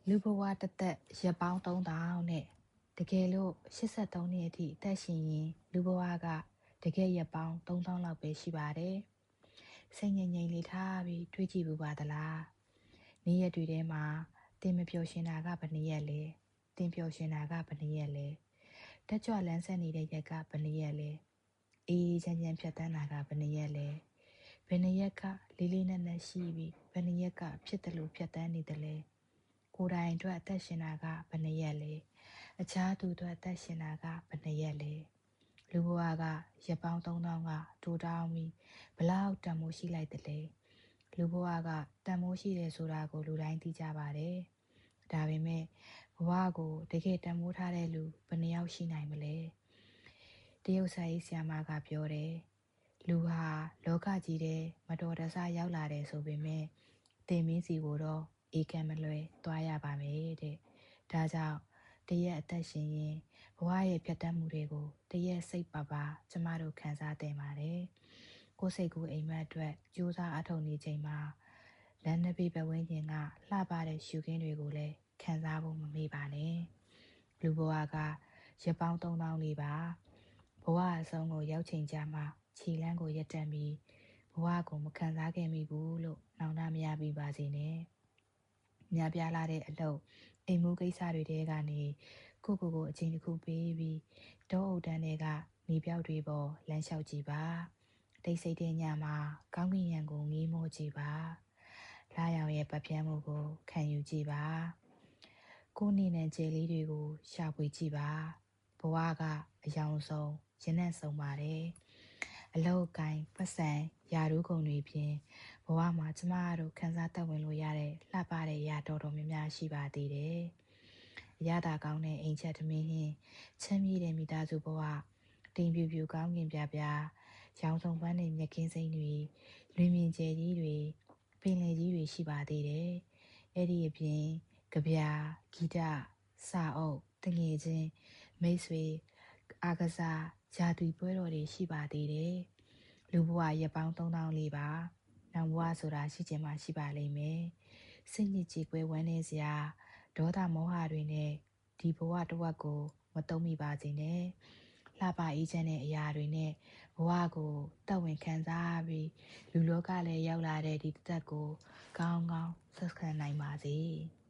လူဘဝတစ်သက်ရက်ပေါင်း3000နဲ့တကယ်လို့83နှစ်အထိအသက်ရှင်ရင်လူဘဝကတကယ်ရက်ပေါင်း3000လောက်ပဲရှိပါတယ်။စိတ်ငြိမ်ငြိမ်လေးထားပြီးတွေးကြည့်ဘူးပါသလား။နေ့ရက်တွေထဲမှာတင်မပျော်ရှင်တာကဘယ်နှစ်ရက်လဲ။တင်ပျော်ရှင်တာကဘယ်နှစ်ရက်လဲ။တက်ကြွလန်းဆက်နေတဲ့ရက်ကဘယ်နှစ်ရက်လဲ။အေးချမ်းချမ်းဖြတ်တန်းတာကဘယ်နှစ်ရက်လဲ။ဘယ်နှစ်ရက်ကလေးလေးနက်နက်ရှိပြီးဘယ်နှစ်ရက်ကဖြစ်တယ်လို့ဖြတ်တန်းနေတယ်လဲ။ကိုယ်တိုင်အတွက်အသက်ရှင်တာကဘယ်နှစ်ရက်လဲအခြားသူအတွက်အသက်ရှင်တာကဘယ်နှစ်ရက်လဲလူဘဝကရက်ပေါင်း3000ကတိုးတောင်းပြီးဘလောက်တန်မိုးရှိလိုက်တယ်လဲလူဘဝကတန်မိုးရှိတယ်ဆိုတာကိုလူတိုင်းသိကြပါတယ်ဒါပေမဲ့ဘဝကိုတကယ်တန်မိုးထားတဲ့လူဘယ်နှယောက်ရှိနိုင်မလဲတရုတ်စာရေးဆရာမကပြောတယ်လူဟာလောကကြီးထဲမတော်တဆရောက်လာတယ်ဆိုပေမဲ့သင်မင်းစီကိုတော့အေးကံမလွယ်သွားရပါမယ်တဲ့ဒါကြောင့်တရက်အသက်ရှင်ရင်ဘဝရဲ့ဖြတ်တန်းမှုတွေကိုတရက်စိတ်ပါပါကျမတို့ခံစားသင့်ပါတယ်ကိုယ်စိတ်ကိုအိမ်မက်အတွက်ကြိုးစားအထောက်နေချိန်မှာလမ်းတစ်ပေပတ်ဝန်းကျင်ကလှပတဲ့ရှုခင်းတွေကိုလည်းခံစားဖို့မမေ့ပါနဲ့လူဘဝကရက်ပေါင်း3000လေးပါဘဝအဆုံးကိုရောက်ချိန်ကြမှာခြေလမ်းကိုရက်တန့်ပြီးဘဝကိုမခံစားခဲ့မိဘူးလို့နှောင့်နှမရပြီးပါစေနဲ့များပြားလာတဲ့အလုပ်အိမ်မှုကိစ္စတွေတဲကနေကိုအချိန်တစ်ခုပေးပြီးတောအုပ်တန်းတွေကမိပြောက်တွေပေါ်လမ်းလျှောက်ကြည့်ပါတိတ်ဆိတ်တဲ့ညမှာကောင်းကင်ယံကိုငေးမောကြည့်ပါလာရောင်ရဲ့ပတ်ပြန်းမှုကိုခံယူကြည့်ပါကိုနေနဲ့ကြယ်လေးတွေကိုရှာဖွေကြည့်ပါဘဝကအယောင်ဆုံးရနံ့ဆုံးပါတယ်အလောက်ကိုင်းပတ်စံယာရုကုန်တွေဖြင့်ဘဝမှာကျမတို့ခန်းစားသက်ဝင်လို့ရတဲ့လှပတဲ့အရာတော်များများရှိပါသေးတယ်။အရသာကောင်းတဲ့အိမ်ချက်သမီးဟင်းချမ်းမြေ့တဲ့မိသားစုဘဝတိမ်ပြူပြူကောင်းကင်ပြပြရောင်စုံပန်းတဲ့မြက်ခင်းစိမ့်တွေလွင်မြင်ကျယ်ကြီးတွေပင်လယ်ကြီးတွေရှိပါသေးတယ်။အဲ့ဒီအပြင်ကြပြဂီတစာအုပ်တငယ်ချင်းမိတ်ဆွေအားကစားဂျာတူပွဲတော်တွေရှိပါသေးတယ်။လူဘဝရက်ပေါင်း3000လေးပါ။နောင်ဘဝဆိုတာရှိချင်မှရှိပါလိမ့်မယ်။စိတ်ညစ်ကြေးကွဲဝမ်းနေစရာဒေါသမောဟတွေနဲ့ဒီဘဝတစ်ဝက်ကိုမတုံ့မိပါစေနဲ့။လှပအေးချမ်းတဲ့အရာတွေနဲ့ဘဝကိုတက်ဝင်ခံစားပြီးလူလောကလည်းရောက်လာတဲ့ဒီတစ်သက်ကိုကောင်းကောင်းဆက်ခံနိုင်ပါစေ။